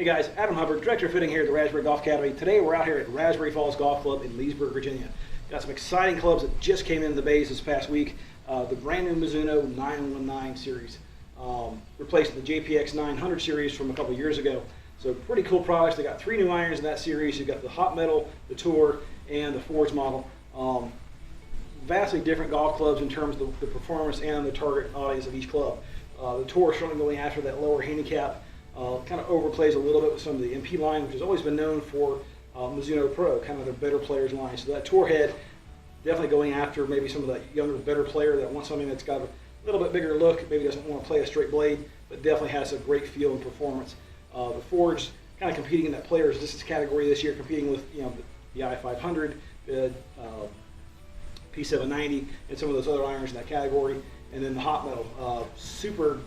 Hey guys, Adam Hubbard, Director of Fitting here at the Raspberry Golf Academy. Today we're out here at Raspberry Falls Golf Club in Leesburg, Virginia. Got some exciting clubs that just came into the bays this past week. The brand new Mizuno 919 series, replaced the JPX 900 series from a couple years ago. So pretty cool products. They got 3 new irons in that series. You've got the Hot Metal, the Tour, and the Forge model. Vastly different golf clubs in terms of the performance and the target audience of each club. The Tour is certainly going after that lower handicap. Kind of overplays a little bit with some of the MP line, which has always been known for Mizuno Pro, kind of their better players line. So that Tour head, definitely going after maybe some of that younger, better player that wants something that's got a little bit bigger look, maybe doesn't want to play a straight blade, but definitely has a great feel and performance. The Forge kind of competing in that players distance category this year, competing with the I-500, the P790, and some of those other irons in that category. And then the Hot Metal, super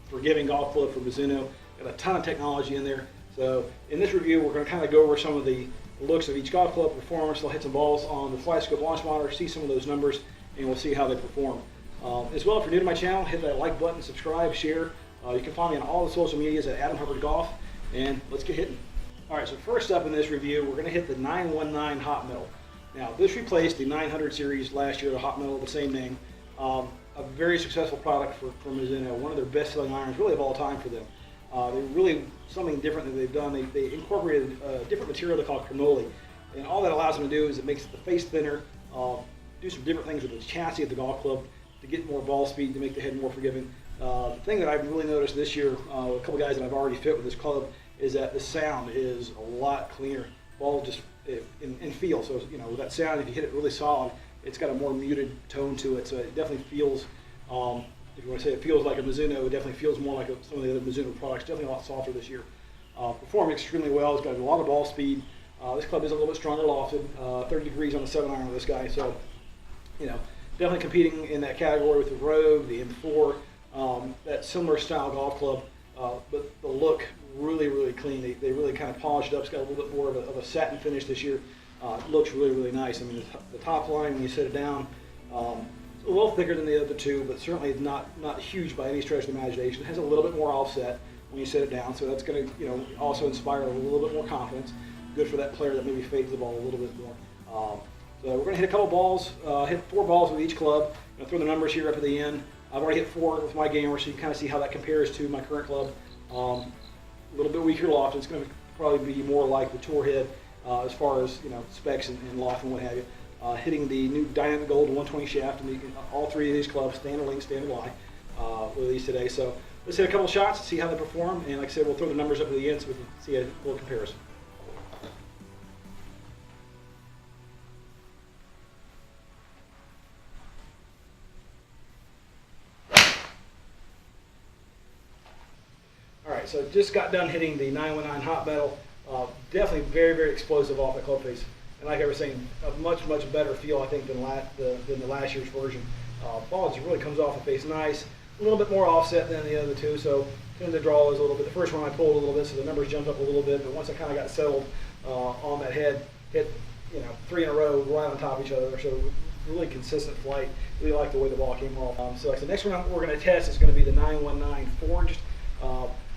forgiving golf club for Mizuno. Got a ton of technology in there. So in this review, we're going to kind of go over some of the looks of each golf club performance. We'll hit some balls on the Flightscope launch monitor, see some of those numbers, and we'll see how they perform. As well, if you're new to my channel, hit that like button, subscribe, share. You can find me on all the social medias at Adam Hubbard Golf, and let's get hitting. All right, so first up in this review, we're going to hit the 919 Hot Metal. Now, this replaced the 900 series last year, the Hot Metal, the same name. A very successful product for Mizuno, one of their best-selling irons, really of all time for them. They're really something different that they've done. They incorporated a different material they call cannoli, and all that allows them to do is it makes the face thinner, do some different things with the chassis of the golf club to get more ball speed, to make the head more forgiving. The thing that I've really noticed this year, a couple guys that I've already fit with this club, is that the sound is a lot cleaner. Ball just in feel. So with that sound, if you hit it really solid, it's got a more muted tone to it. So it definitely feels. If you want to say it feels like a Mizuno, it definitely feels more like some of the other Mizuno products. Definitely a lot softer this year. Performed extremely well. It's got a lot of ball speed. This club is a little bit stronger lofted. 30 degrees on the 7-iron with this guy. So, definitely competing in that category with the Rogue, the M4, that similar style golf club. But the look really, really clean. They really kind of polished it up. It's got a little bit more of a satin finish this year. It looks really, really nice. I mean, the top line when you set it down. A little thicker than the other two, but certainly not huge by any stretch of the imagination. It has a little bit more offset when you set it down, so that's going to also inspire a little bit more confidence. Good for that player that maybe fades the ball a little bit more. So we're going to hit a couple balls, hit 4 balls with each club. Throw the numbers here up at the end. I've already hit 4 with my gamer, so you can kind of see how that compares to my current club. A little bit weaker loft. It's going to probably be more like the Tour head as far as specs and loft and what have you. Hitting the new Dynamic Gold 120 shaft, and all 3 of these clubs, standard length, standard lie, released today. So let's hit a couple shots, see how they perform, and like I said, we'll throw the numbers up at the end so we can see a little comparison. All right, so just got done hitting the 919 Hot Metal. Definitely very, very explosive off the club face. And like I was saying, a much, much better feel, I think, than the last year's version. Ball just really comes off the face nice. A little bit more offset than the other two, so tend to draw is a little bit. The first one I pulled a little bit, so the numbers jumped up a little bit. But once I kind of got settled on that head, hit 3 in a row right on top of each other. So really consistent flight. Really like the way the ball came off. So like the next one we're going to test is going to be the 919 Forged.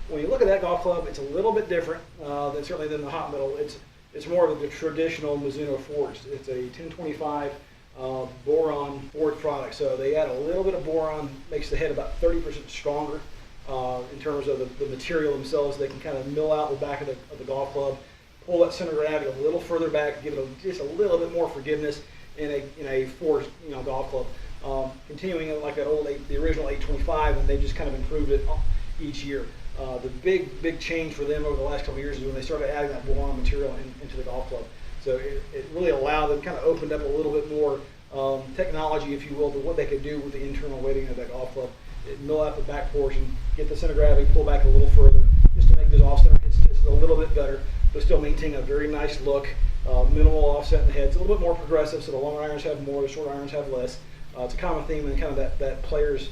When you look at that golf club, it's a little bit different certainly than the Hot Metal. It's more of the traditional Mizuno Forged. It's a 1025 boron forged product. So they add a little bit of boron, makes the head about 30% stronger in terms of the material themselves. They can kind of mill out the back of the golf club, pull that center of gravity a little further back, give it just a little bit more forgiveness in a forged golf club. Continuing like that the original 825, and they just kind of improved it each year. The big change for them over the last couple of years is when they started adding that boron material into the golf club. So it really allowed them, kind of opened up a little bit more technology, if you will, to what they could do with the internal weighting of that golf club. It mill out the back portion, get the center of gravity, pull back a little further, just to make those off-center hits just a little bit better, but still maintain a very nice look, minimal offset in the head. It's a little bit more progressive, so the long irons have more, the short irons have less. It's a common theme in kind of that player's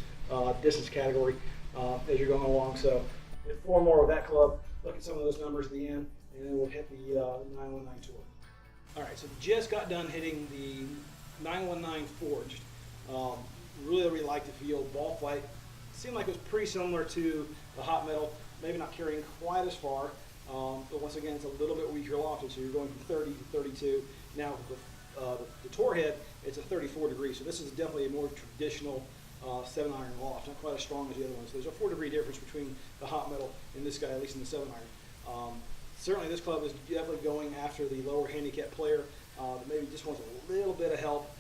distance category as you're going along. So hit 4 more with that club, look at some of those numbers at the end, and then we'll hit the 919 Tour. All right, so just got done hitting the 919 Forged. Really like the feel. Ball flight seemed like it was pretty similar to the Hot Metal, maybe not carrying quite as far. but once again, it's a little bit weaker lofted, so you're going from 30 to 32. Now with the tour head, it's a 34 degrees, so this is definitely a more traditional 7-iron loft, not quite as strong as the other ones. There's a 4-degree difference between the hot metal and this guy, at least in the 7-iron. Certainly this club is definitely going after the lower handicap player that maybe just wants a little bit of help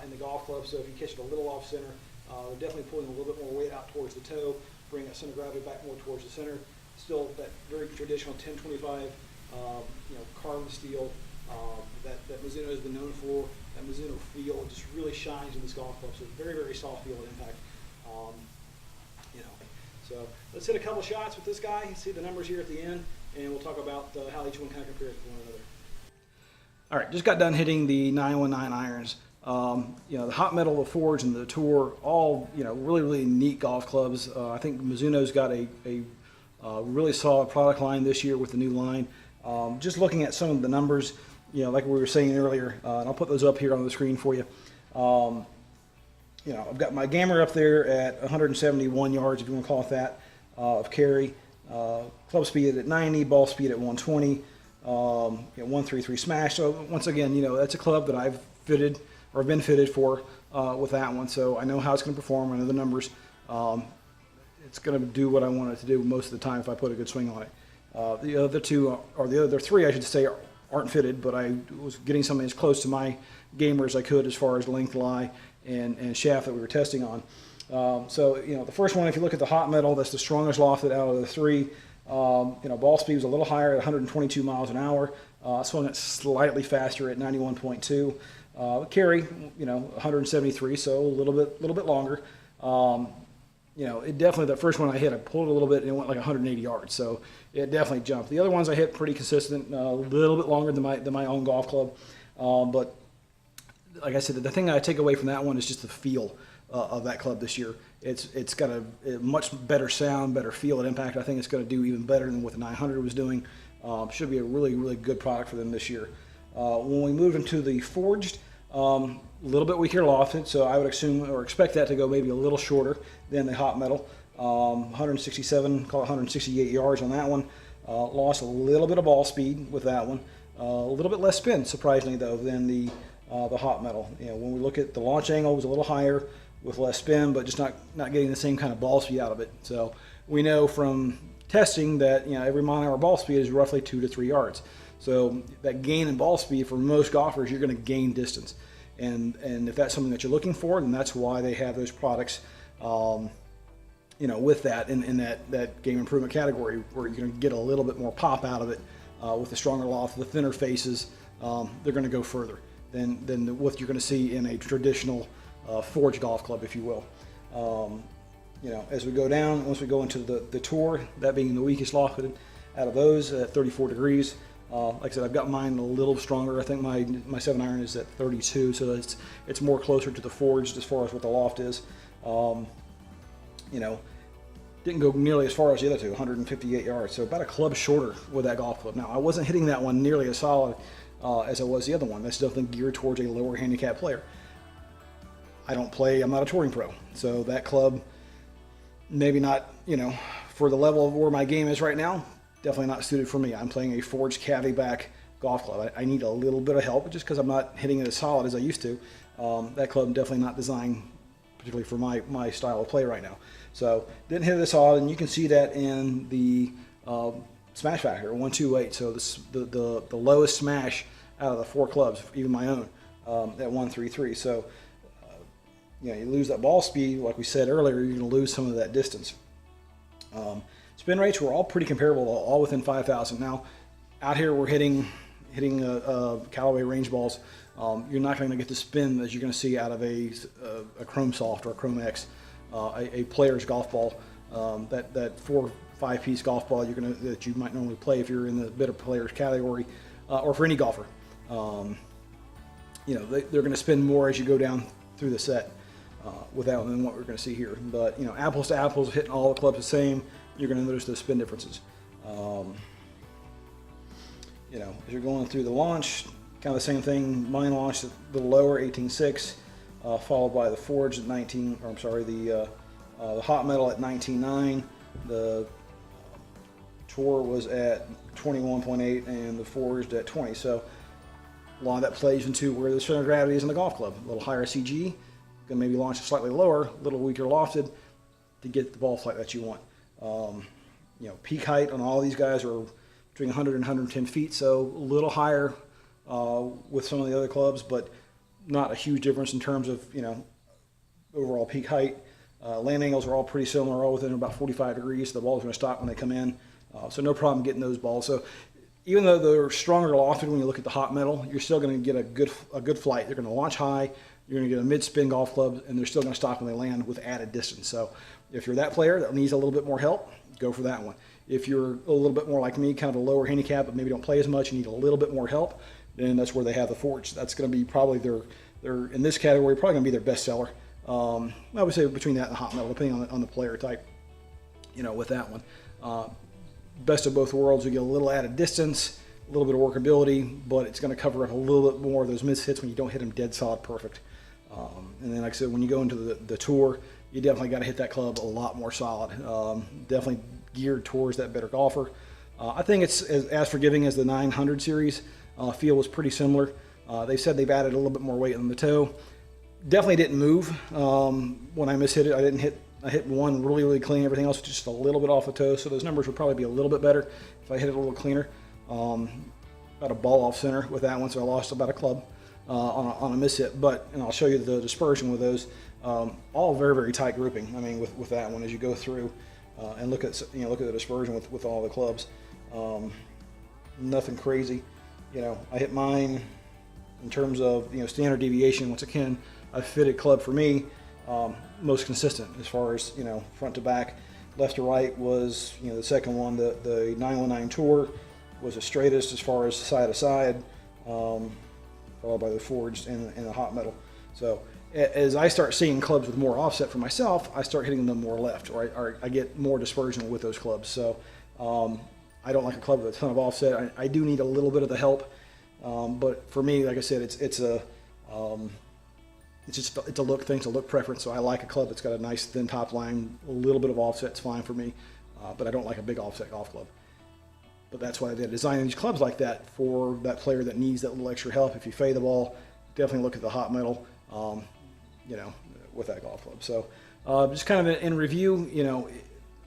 in the golf club, so if you catch it a little off center, they're definitely pulling a little bit more weight out towards the toe, bring that center of gravity back more towards the center. Still that very traditional 1025 carbon steel that Mizuno has been known for. That Mizuno feel just really shines in this golf club. So very, very soft feel of impact. So let's hit a couple shots with this guy. See the numbers here at the end, and we'll talk about how each one kind of compares to one another. All right, just got done hitting the 919 irons. The hot metal, the Forge, and the Tour, all really, really neat golf clubs. I think Mizuno's got a really solid product line this year with the new line. Just looking at some of the numbers, like we were saying earlier, and I'll put those up here on the screen for you. I've got my gamer up there at 171 yards, if you want to call it that, of carry. Club speed at 90, ball speed at 120, 133 smash. So once again, that's a club that I've fitted or been fitted for with that one. So I know how it's going to perform. I know the numbers. It's going to do what I want it to do most of the time if I put a good swing on it. The other two, or the other three, I should say, aren't fitted, but I was getting something as close to my gamer as I could as far as length, lie, and shaft that we were testing on. The first one, if you look at the hot metal, that's the strongest lofted out of the three. Ball speed was a little higher at 122 miles an hour. Swung it slightly faster at 91.2. Carry, 173, so a little bit longer. It definitely, the first one I hit, I pulled it a little bit and it went like 180 yards, so it definitely jumped. The other ones I hit pretty consistent, a little bit longer than my own golf club, but like I said, the thing I take away from that one is just the feel of that club this year. It's got a much better sound, better feel at impact. I think it's going to do even better than what the 900 was doing. Should be a really, really good product for them this year. When we move into the Forged, a little bit weaker lofted, so I would assume or expect that to go maybe a little shorter than the hot metal. 167, call it 168 yards on that one. Lost a little bit of ball speed with that one. A little bit less spin, surprisingly though, than the hot metal. When we look at the launch angle, it was a little higher with less spin, but just not getting the same kind of ball speed out of it. So we know from testing that every mile-an-hour ball speed is roughly 2 to 3 yards. So that gain in ball speed for most golfers, you're going to gain distance. And if that's something that you're looking for, then that's why they have those products, with that in that game improvement category, where you're going to get a little bit more pop out of it with the stronger loft, the thinner faces. They're going to go further than what you're going to see in a traditional Forge golf club, if you will. As we go down, once we go into the Tour, that being the weakest lofted out of those at 34 degrees. Like I said, I've got mine a little stronger. I think my 7-iron is at 32, so it's more closer to the Forged as far as what the loft is. Didn't go nearly as far as the other two, 158 yards, so about a club shorter with that golf club. Now, I wasn't hitting that one nearly as solid as I was the other one. That's definitely geared towards a lower handicap player. I'm not a touring pro, so that club, maybe not, for the level of where my game is right now, definitely not suited for me. I'm playing a Forged caddy back golf club. I need a little bit of help just because I'm not hitting it as solid as I used to. That club definitely not designed particularly for my style of play right now. So didn't hit it as solid, and you can see that in the smash factor, 128. So the lowest smash out of the 4 clubs, even my own, at 133. So you lose that ball speed, like we said earlier, you're going to lose some of that distance. Spin rates were all pretty comparable, all within 5,000. Now, out here we're hitting Callaway range balls. You're not going to get the spin that you're going to see out of a Chrome Soft or a Chrome X, a player's golf ball. That 4 or 5 piece golf ball that you might normally play if you're in the better players category, or for any golfer. They're going to spin more as you go down through the set with that one than what we're going to see here. But apples to apples, hitting all the clubs the same, you're going to notice those spin differences. As you're going through the launch, kind of the same thing. Mine launched a little lower, 18.6, followed by the Forge at 19. Or I'm sorry, the hot metal at 19.9. The tour was at 21.8 and the forged at 20. So a lot of that plays into where the center of gravity is in the golf club. A little higher CG, gonna maybe launch it slightly lower, a little weaker lofted to get the ball flight that you want. You know, peak height on all these guys are between 100 and 110 feet, so a little higher with some of the other clubs, but not a huge difference in terms of, you know, overall peak height. Land angles are all pretty similar, all within about 45 degrees. So the ball's going to stop when they come in, so no problem getting those balls. So even though they're stronger lofted when you look at the hot metal, you're still going to get a good flight. They're going to launch high. You're going to get a mid-spin golf club, and they're still going to stop when they land with added distance. So if you're that player that needs a little bit more help, go for that one. If you're a little bit more like me, kind of a lower handicap, but maybe don't play as much, you need a little bit more help, then that's where they have the forged. That's going to be probably their in this category, probably going to be their best seller. I would say between that and the hot metal, depending on the player type, you know, with that one. Best of both worlds, you get a little added distance, a little bit of workability, but it's going to cover up a little bit more of those miss hits when you don't hit them dead solid perfect. And then, like I said, when you go into the tour, you definitely got to hit that club a lot more solid. Definitely geared towards that better golfer. I think it's as forgiving as the 900 series. Feel was pretty similar. They said they've added a little bit more weight on the toe. Definitely didn't move when I mishit it. I hit one really clean. Everything else was just a little bit off the toe. So those numbers would probably be a little bit better if I hit it a little cleaner. About a ball off center with that one, so I lost about a club on a mishit. And I'll show you the dispersion with those. All very tight grouping. I mean, with that one, as you go through and look at the dispersion with all the clubs. Nothing crazy. You know, I hit mine in terms of, you know, standard deviation. Once again, a fitted club for me, most consistent as far as, you know, front to back. Left to right was, you know, the second one. The 919 Tour was the straightest as far as side to side, followed by the forged and the hot metal. So as I start seeing clubs with more offset for myself, I start hitting them more left, or I get more dispersion with those clubs. So I don't like a club with a ton of offset. I do need a little bit of the help, but for me, like I said, it's a look thing, it's a look preference. So I like a club that's got a nice thin top line, a little bit of offset's fine for me, but I don't like a big offset golf club. But that's why they're designing these clubs like that, for that player that needs that little extra help. If you fade the ball, definitely look at the hot metal, you know, with that golf club. So just kind of in review, you know,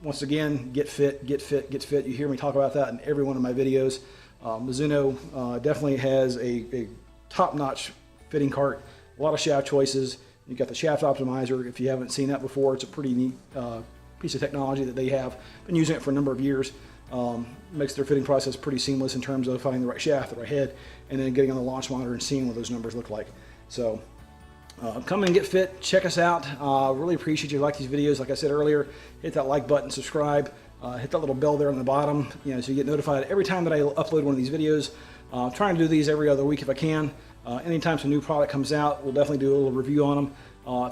once again, get fit. You hear me talk about that in every one of my videos. Mizuno definitely has a top-notch fitting cart, a lot of shaft choices. You've got the shaft optimizer. If you haven't seen that before, it's a pretty neat piece of technology that they have. Been using it for a number of years. Makes their fitting process pretty seamless in terms of finding the right shaft, the right head, and then getting on the launch monitor and seeing what those numbers look like. So come and get fit, check us out. Really appreciate you like these videos. Like I said earlier, hit that like button, subscribe, hit that little bell there on the bottom, you know, so you get notified every time that I upload one of these videos. Trying to do these every other week if I can. Anytime some new product comes out, we'll definitely do a little review on them.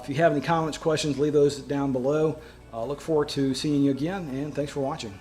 If you have any comments, questions, leave those down below. Look forward to seeing you again, and thanks for watching.